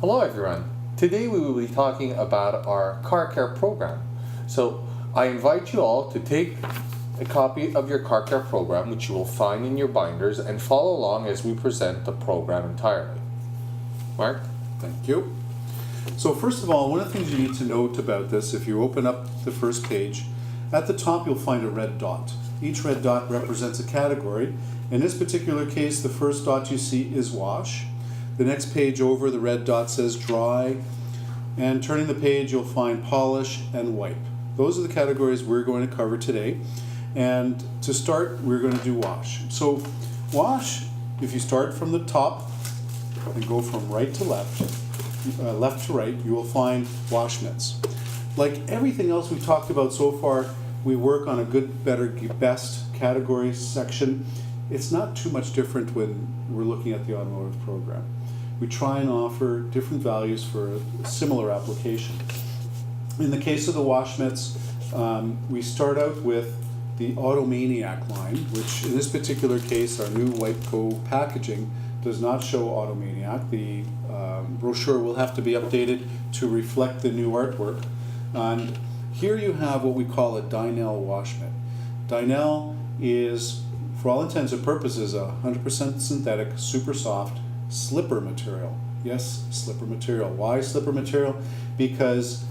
Hello everyone. Today we will be talking about our car care program. So I invite you all to take a copy of your car care program, which you will find in your binders, and follow along as we present the program entirely. Mark? Thank you. So first of all, one of the things you need to note about this, if you open up the first page, at the top you'll find a red dot. Each red dot represents a category. In this particular case, the first dot you see is wash. The next page over, the red dot says dry, and turning the page you'll find polish and wipe. Those are the categories we're going to cover today. And to start, we're going to do wash. So wash, if you start from the top and go from right to left, left to right, you will find wash mitts. Like everything else we've talked about so far, we work on a good, better, best category section. It's not too much different when we're looking at the automotive program. We try and offer different values for a similar application. In the case of the wash mitts, we start out with the Automaniac line, which in this particular case, our new Wipeco packaging does not show Automaniac. The brochure will have to be updated to reflect the new artwork. And here you have what we call a Dynel wash mitt. Dynel is, for all intents and purposes, a 100% synthetic, super soft slipper material. Yes, slipper material. Why slipper material? Because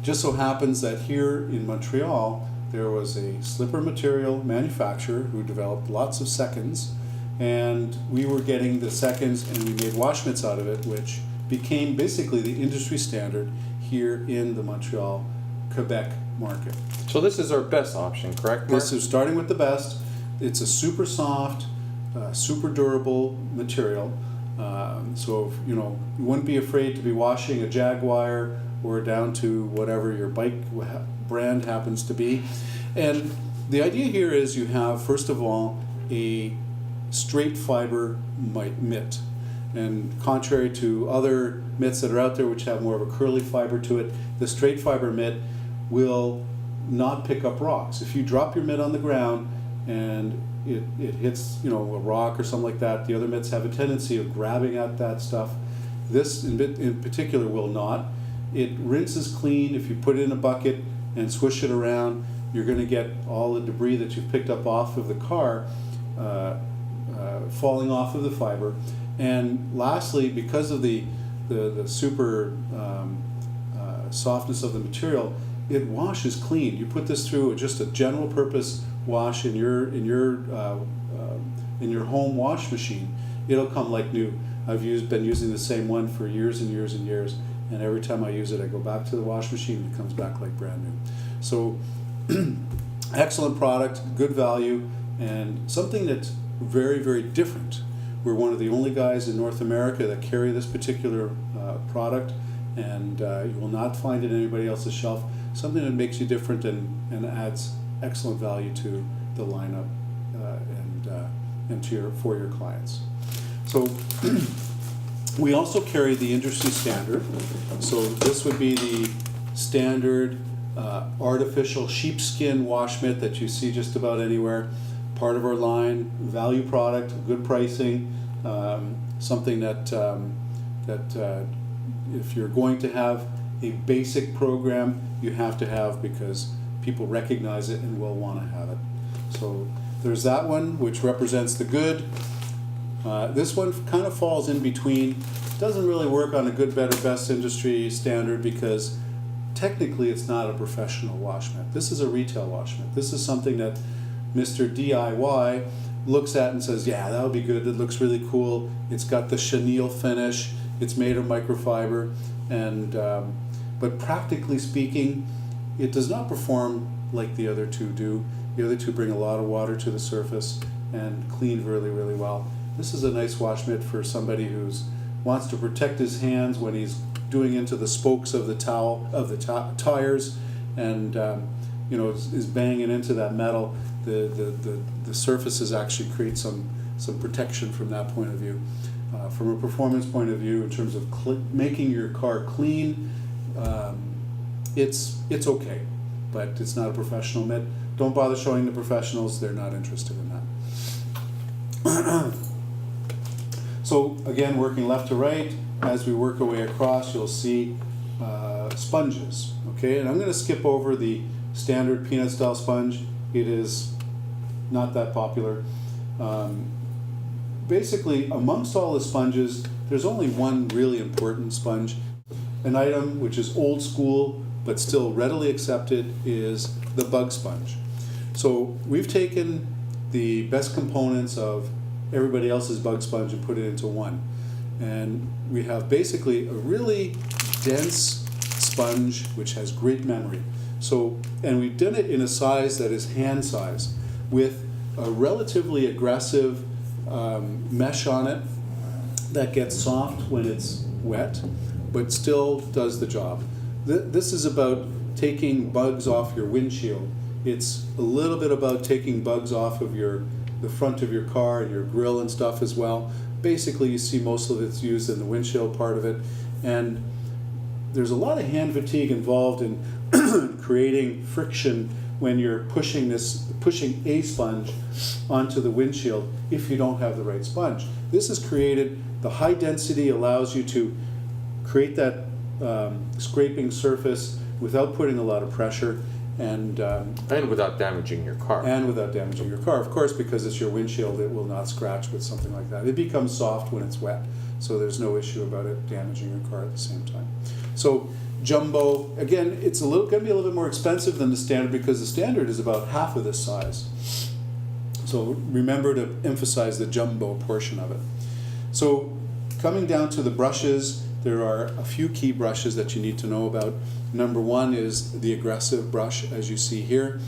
just so happens that here in Montreal, there was a slipper material manufacturer who developed lots of seconds, and we were getting the seconds and we made wash mitts out of it, which became basically the industry standard here in the Montreal, Quebec market. So this is our best option, correct, Mark? This is starting with the best. It's a super soft, super durable material. So if, you wouldn't be afraid to be washing a Jaguar or down to whatever your bike brand happens to be. And the idea here is you have, first of all, a straight fiber mitt. And contrary to other mitts that are out there which have more of a curly fiber to it, the straight fiber mitt will not pick up rocks. If you drop your mitt on the ground and it hits a rock or something like that, the other mitts have a tendency of grabbing at that stuff. This in particular will not. It rinses clean. If you put it in a bucket and swish it around, you're going to get all the debris that you've picked up off of the car falling off of the fiber. And lastly, because of the super softness of the material, it washes clean. You put this through just a general purpose wash in your home wash machine, it'll come like new. I've been using the same one for years and years and years, and every time I use it, I go back to the wash machine and it comes back like brand new. So excellent product, good value, and something that's very, very different. We're one of the only guys in North America that carry this particular product, and you will not find it on anybody else's shelf. Something that makes you different and adds excellent value to the lineup and for your clients. So we also carry the industry standard. So this would be the standard artificial sheepskin wash mitt that you see just about anywhere. Part of our line, value product, good pricing, something that if you're going to have a basic program, you have to have because people recognize it and will want to have it. So there's that one, which represents the good. This one kind of falls in between. Doesn't really work on a good, better, best industry standard because technically it's not a professional wash mitt. This is a retail wash mitt. This is something that Mr. DIY looks at and says, yeah, that'll be good. It looks really cool. It's got the chenille finish. It's made of microfiber. And but practically speaking, it does not perform like the other two do. The other two bring a lot of water to the surface and clean really, really well. This is a nice wash mitt for somebody who wants to protect his hands when he's doing into the spokes of the tires, and is banging into that metal. The surfaces actually create some protection from that point of view. From a performance point of view, in terms of making your car clean, it's okay, but it's not a professional mitt. Don't bother showing the professionals; they're not interested in that. So again, working left to right, as we work our way across, you'll see sponges, okay? And I'm going to skip over the standard peanut style sponge. It is not that popular. Basically, amongst all the sponges, there's only one really important sponge. An item which is old school but still readily accepted is the bug sponge. So we've taken the best components of everybody else's bug sponge and put it into one. And we have basically a really dense sponge which has great memory. So, and we've done it in a size that is hand size with a relatively aggressive mesh on it that gets soft when it's wet, but still does the job. This is about taking bugs off your windshield. It's a little bit about taking bugs off of the front of your car and your grill and stuff as well. Basically, you see most of it's used in the windshield part of it, and there's a lot of hand fatigue involved in creating friction when you're pushing a sponge onto the windshield if you don't have the right sponge. This is created, the high density allows you to create that scraping surface without putting a lot of pressure and without damaging your car. And without damaging your car, of course, because it's your windshield, it will not scratch with something like that. It becomes soft when it's wet, so there's no issue about it damaging your car at the same time. So jumbo, again, it's going to be a little bit more expensive than the standard because the standard is about half of this size. So remember to emphasize the jumbo portion of it. So coming down to the brushes, there are a few key brushes that you need to know about. Number one is the aggressive brush, as you see here.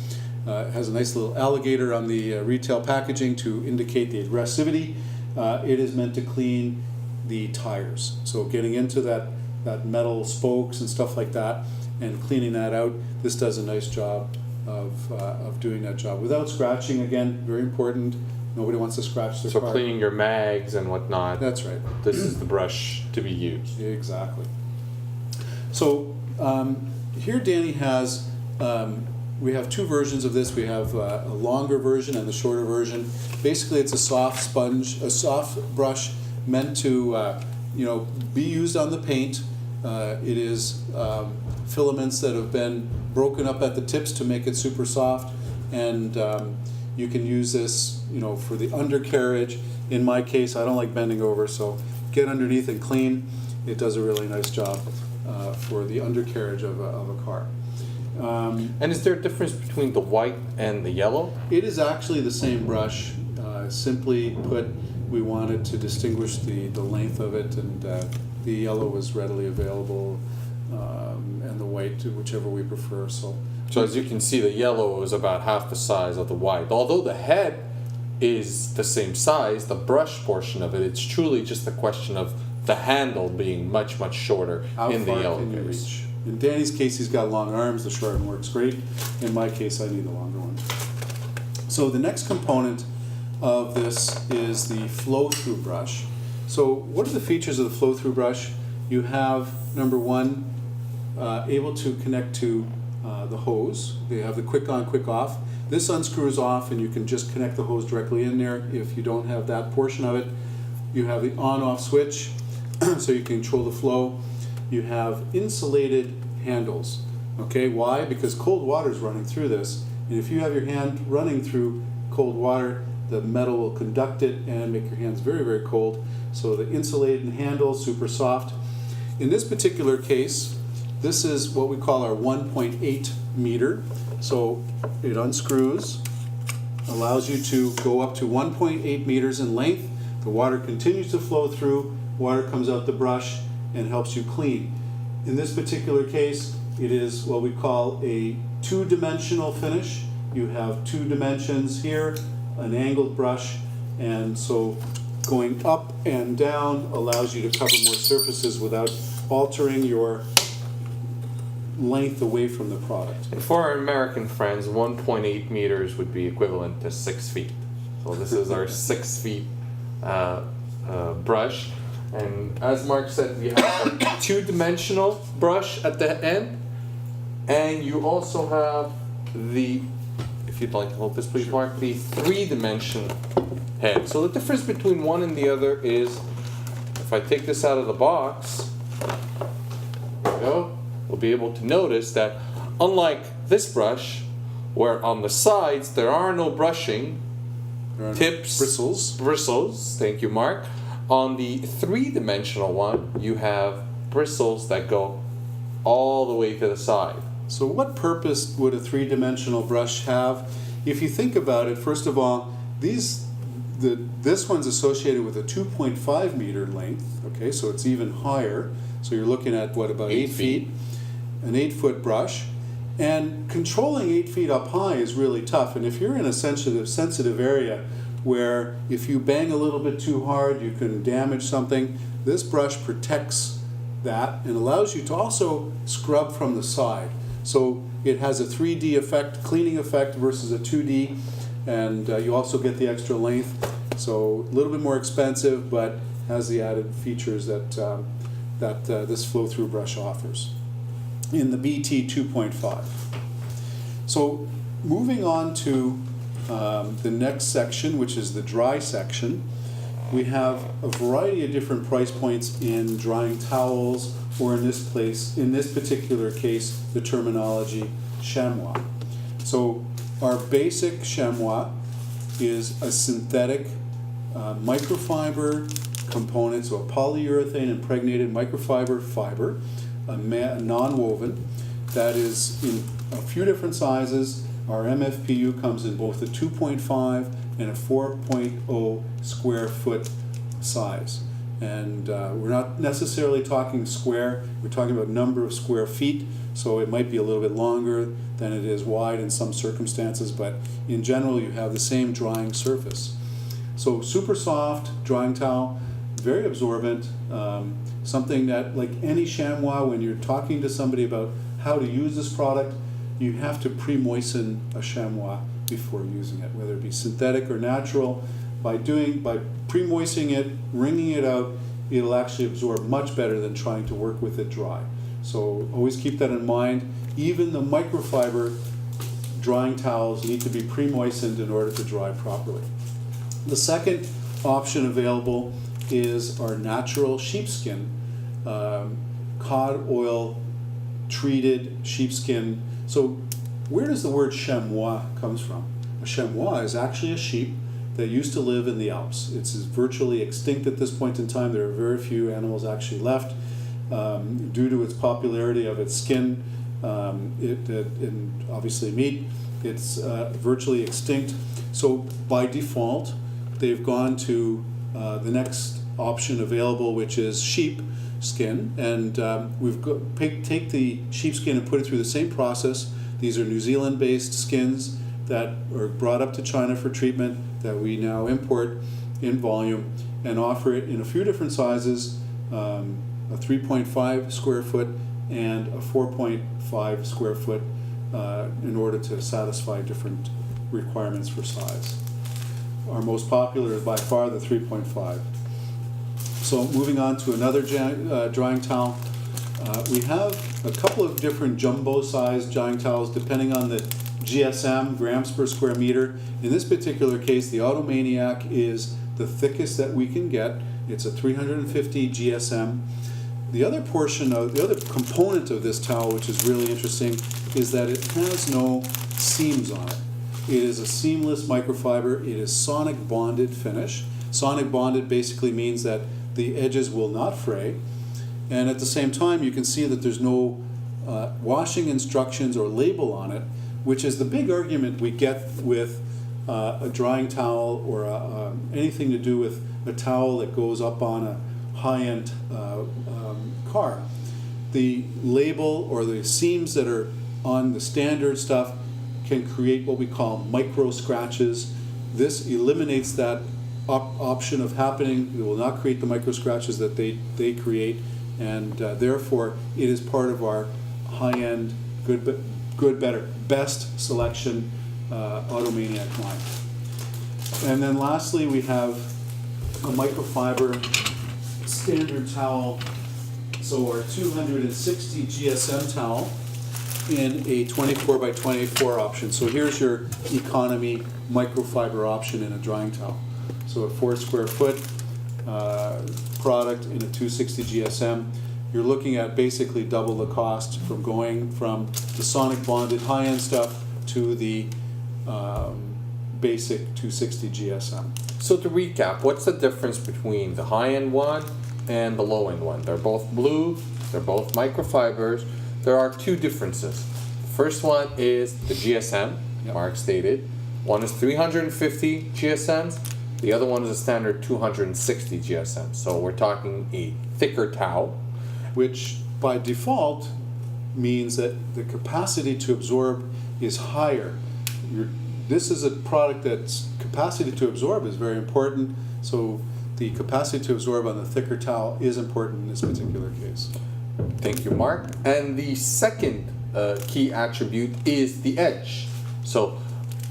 It has a nice little alligator on the retail packaging to indicate the aggressivity. It is meant to clean the tires. So getting into that metal spokes and stuff like that and cleaning that out, this does a nice job of doing that job without scratching. Again, very important. Nobody wants to scratch their car. So cleaning your mags and whatnot. That's right. This is the brush to be used. Exactly. So here Danny has, we have two versions of this. We have a longer version and the shorter version. Basically it's a soft sponge, a soft brush meant to be used on the paint. It is filaments that have been broken up at the tips to make it super soft, and you can use this for the undercarriage. In my case, I don't like bending over, so get underneath and clean. It does a really nice job for the undercarriage of a car. And is there a difference between the white and the yellow? It is actually the same brush. Simply put, we wanted to distinguish the length of it, and the yellow was readily available, and the white, whichever we prefer. So as you can see, the yellow is about half the size of the white. Although the head is the same size, the brush portion of it, it's truly just a question of the handle being much, much shorter in the yellow can you case. reach? In Danny's case, he's got long arms. The short one works great. In my case, I need the longer one. So the next component of this is the flow-through brush. So what are the features of the flow-through brush? You have, number one, able to connect to the hose. They have the quick on, quick off. This unscrews off and you can just connect the hose directly in there. If you don't have that portion of it, you have the on-off switch so you can control the flow. You have insulated handles. Okay, why? Because cold water is running through this, and if you have your hand running through cold water, the metal will conduct it and make your hands very, very cold. So the insulated handles, super soft. In this particular case, this is what we call our 1.8 meter. So it unscrews, allows you to go up to 1.8 meters in length. The water continues to flow through, water comes out the brush and helps you clean. In this particular case, it is what we call a two-dimensional finish. You have two dimensions here, an angled brush, and so going up and down allows you to cover more surfaces without altering your length away from the product. And for our American friends, 1.8 meters would be equivalent to 6 feet. So this is our 6 feet brush. And as Mark said, we have a two-dimensional brush at the end, and you also have the, if you'd like to hold this please Mark, the three-dimension head. So the difference between one and the other is if I take this out of the box, there we go, we'll be able to notice that unlike this brush, where on the sides there are no brushing, tips, bristles, thank you, Mark. On the three-dimensional one, you have bristles that go all the way to the side. So what purpose would a three-dimensional brush have? If you think about it, first of all, this one's associated with a 2.5 meter length, okay, so it's even higher. So you're looking at what, about 8 feet? An 8-foot brush. And controlling 8 feet up high is really tough. And if you're in a sensitive area where if you bang a little bit too hard, you can damage something, this brush protects that and allows you to also scrub from the side. So it has a 3D effect, cleaning effect versus a 2D, and you also get the extra length. So a little bit more expensive, but has the added features that this flow-through brush offers in the BT 2.5. So moving on to the next section, which is the dry section, we have a variety of different price points in drying towels, or in this particular case, the terminology chamois. So our basic chamois is a synthetic microfiber component, so a polyurethane impregnated microfiber fiber, a non-woven, that is in a few different sizes. Our MFPU comes in both a 2.5 and a 4.0 square foot size. And we're not necessarily talking square, we're talking about number of square feet, so it might be a little bit longer than it is wide in some circumstances, but in general you have the same drying surface. So super soft drying towel, very absorbent, something that, like any chamois, when you're talking to somebody about how to use this product, you have to pre-moisten a chamois before using it, whether it be synthetic or natural. By pre-moistening it, wringing it out, it'll actually absorb much better than trying to work with it dry. So always keep that in mind. Even the microfiber drying towels need to be pre-moistened in order to dry properly. The second option available is our natural sheepskin, cod oil treated sheepskin. So where does the word chamois comes from? A chamois is actually a sheep that used to live in the Alps. It's virtually extinct at this point in time. There are very few animals actually left due to its popularity of its skin and obviously meat. It's virtually extinct. So by default, they've gone to the next option available, which is sheep skin, and take the sheepskin and put it through the same process. These are New Zealand-based skins that are brought up to China for treatment that we now import in volume and offer it in a few different sizes, a 3.5 square foot and a 4.5 square foot in order to satisfy different requirements for size. Our most popular is by far the 3.5. So moving on to another drying towel, we have a couple of different jumbo-sized drying towels depending on the GSM, grams per square meter. In this particular case, the Automaniac is the thickest that we can get. It's a 350 GSM. The other component of this towel, which is really interesting, is that it has no seams on it. It is a seamless microfiber. It is sonic bonded finish. Sonic bonded basically means that the edges will not fray, and at the same time you can see that there's no washing instructions or label on it, which is the big argument we get with a drying towel or anything to do with a towel that goes up on a high-end car. The label or the seams that are on the standard stuff can create what we call micro scratches. This eliminates that option of happening. It will not create the micro scratches that they create, and therefore it is part of our high-end good, better, best selection Automaniac line. And then lastly, we have a microfiber standard towel, so our 260 GSM towel in a 24 by 24 option. So here's your economy microfiber option in a drying towel. So a 4 square foot product in a 260 GSM, you're looking at basically double the cost from going from the sonic bonded high-end stuff to the basic 260 GSM. So to recap, what's the difference between the high-end one and the low-end one? They're both blue, they're both microfibers. There are two differences. The first one is the GSM, Yep. Mark stated. One is 350 GSMs, the other one is a standard 260 GSM. So we're talking a thicker towel. Which by default means that the capacity to absorb is higher. This is a product that's capacity to absorb is very important, so the capacity to absorb on the thicker towel is important in this particular case. Thank you, Mark. And the second key attribute is the edge. So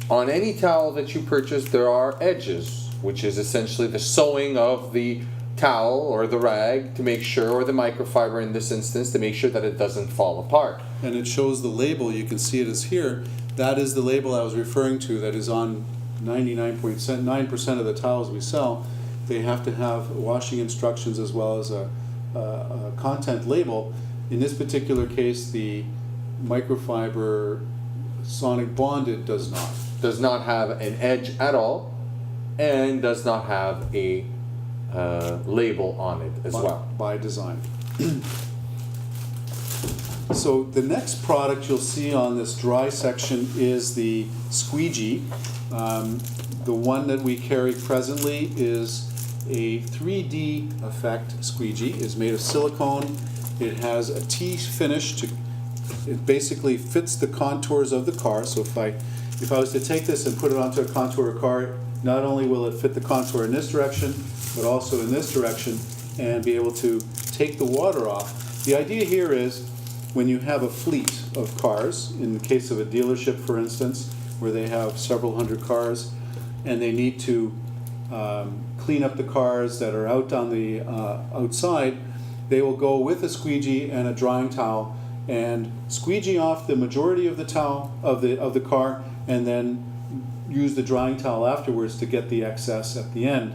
on any towel that you purchase, there are edges, which is essentially the sewing of the towel or the rag to make sure, or the microfiber in this instance, to make sure that it doesn't fall apart. And it shows the label, you can see it is here. That is the label I was referring to that is on 99.9% of the towels we sell. They have to have washing instructions as well as a content label. In this particular case, the microfiber sonic bonded does not. Does not have an edge at all, and does not have a label on it as well. By design. So the next product you'll see on this dry section is the squeegee. The one that we carry presently is a 3D effect squeegee. It's made of silicone. It has a T finish. It basically fits the contours of the car. So if I was to take this and put it onto a contour car, not only will it fit the contour in this direction, but also in this direction, and be able to take the water off. The idea here is when you have a fleet of cars, in the case of a dealership, for instance, where they have several hundred cars, and they need to clean up the cars that are out on the outside, they will go with a squeegee and a drying towel and squeegee off the majority of the towel of the car, and then use the drying towel afterwards to get the excess at the end.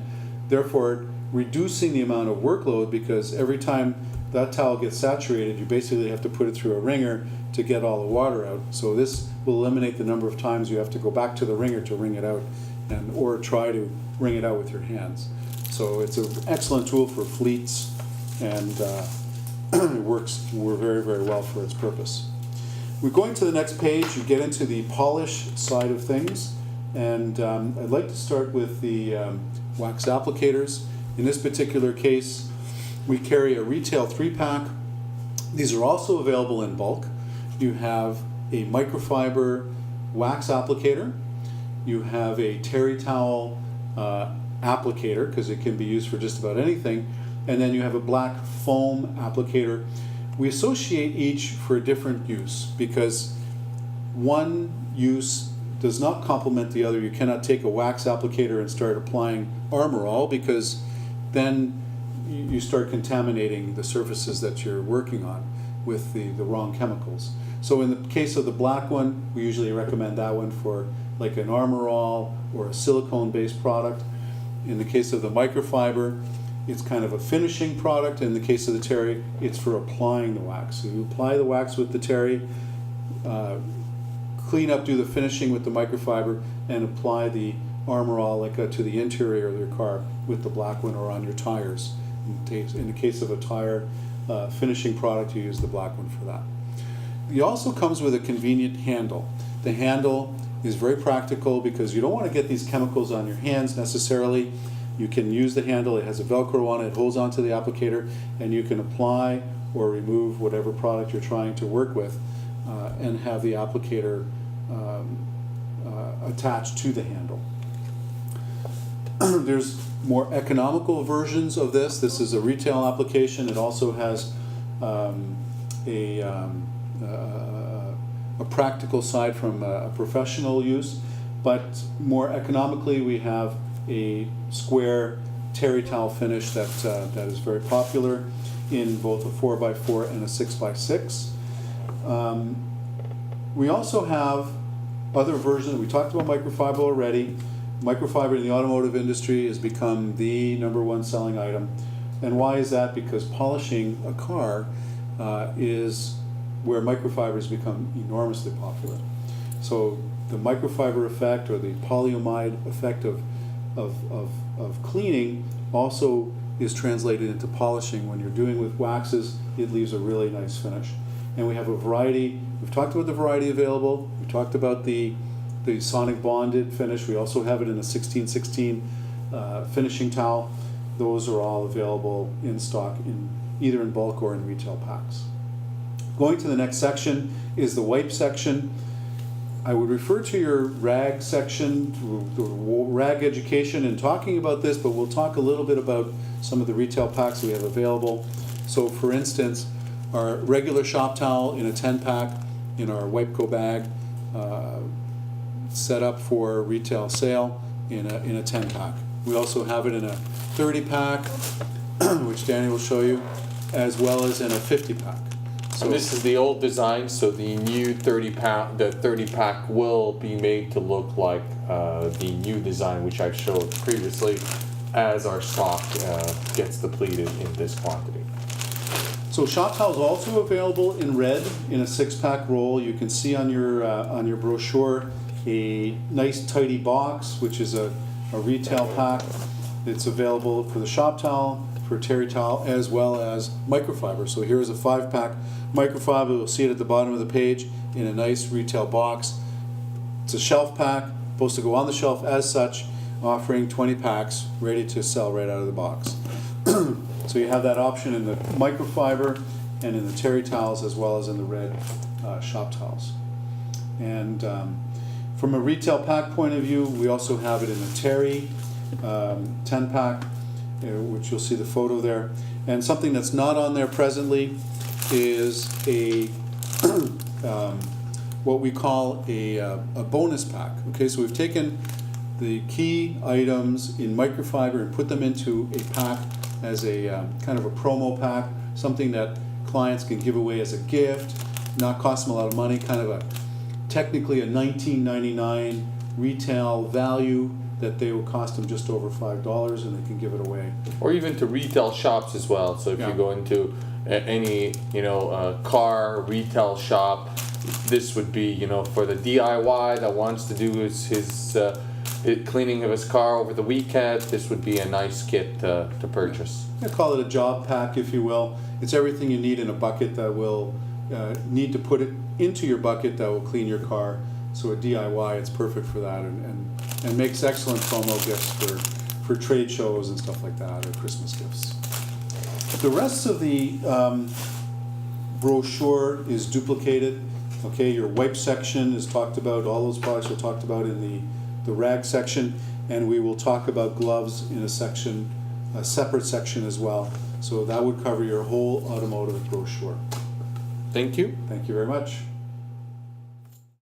Therefore, reducing the amount of workload, because every time that towel gets saturated, you basically have to put it through a wringer to get all the water out. So this will eliminate the number of times you have to go back to the wringer to wring it out, or try to wring it out with your hands. So it's an excellent tool for fleets, and it works very, very well for its purpose. We're going to the next page. You get into the polish side of things, and I'd like to start with the wax applicators. In this particular case, we carry a retail 3-pack. These are also available in bulk. You have a microfiber wax applicator. You have a terry towel applicator, because it can be used for just about anything. And then you have a black foam applicator. We associate each for a different use, because one use does not complement the other. You cannot take a wax applicator and start applying Armor All, because then you start contaminating the surfaces that you're working on with the wrong chemicals. So in the case of the black one, we usually recommend that one for like an Armor All or a silicone-based product. In the case of the microfiber, it's kind of a finishing product. In the case of the terry, it's for applying the wax. So you apply the wax with the terry, clean up, do the finishing with the microfiber, and apply the Armor All to the interior of your car with the black one, or on your tires. In the case of a tire finishing product, you use the black one for that. It also comes with a convenient handle. The handle is very practical because you don't want to get these chemicals on your hands necessarily. You can use the handle. It has a Velcro on it. It holds onto the applicator, and you can apply or remove whatever product you're trying to work with, and have the applicator attached to the handle. There's more economical versions of this. This is a retail application. It also has a practical side from a professional use, but more economically, we have a square terry towel finish that is very popular in both a 4x4 and a 6x6. We also have other versions. We talked about microfiber already. Microfiber in the automotive industry has become the #1 selling item. And why is that? Because polishing a car is where microfibers become enormously popular. So the microfiber effect or the polyamide effect of cleaning also is translated into polishing. When you're doing with waxes, it leaves a really nice finish. And we have a variety. We've talked about the variety available. We talked about the sonic bonded finish. We also have it in a 1616 finishing towel. Those are all available in stock either in bulk or in retail packs. Going to the next section is the wipe section. I would refer to your rag section, the rag education, in talking about this, but we'll talk a little bit about some of the retail packs we have available. So for instance, our regular shop towel in a 10-pack in our Wipeco bag, set up for retail sale in a 10-pack. We also have it in a 30-pack, which Danny will show you, as well as in a 50-pack. So this is the old design, so the new 30-pack will be made to look like the new design, which I've showed previously, as our stock gets depleted in this quantity. So shop towels also available in red in a 6-pack roll. You can see on your brochure a nice tidy box, which is a retail pack. It's available for the shop towel, for terry towel, as well as microfiber. So here's a 5-pack microfiber. You'll see it at the bottom of the page in a nice retail box. It's a shelf pack, supposed to go on the shelf as such, offering 20 packs ready to sell right out of the box. So you have that option in the microfiber and in the terry towels, as well as in the red shop towels. And from a retail pack point of view, we also have it in a terry 10-pack, which you'll see the photo there. And something that's not on there presently is a what we call a bonus pack. Okay, so we've taken the key items in microfiber and put them into a pack as a kind of a promo pack, something that clients can give away as a gift, not cost them a lot of money, kind of technically a $19.99 retail value that they will cost them just over $5, and they can give it away. Or even to retail shops as well. So if you go into any car retail shop, this would be for the DIY that wants to do his cleaning of his car over the weekend. This would be a nice kit to purchase. I call it a job pack, if you will. It's everything you need in a bucket that will need to put it into your bucket that will clean your car. So a DIY, it's perfect for that, and makes excellent promo gifts for trade shows and stuff like that, or Christmas gifts. The rest of the brochure is duplicated. Okay, your wipe section is talked about. All those products are talked about in the rag section, and we will talk about gloves in a separate section as well. So that would cover your whole automotive brochure. Thank you. Thank you very much.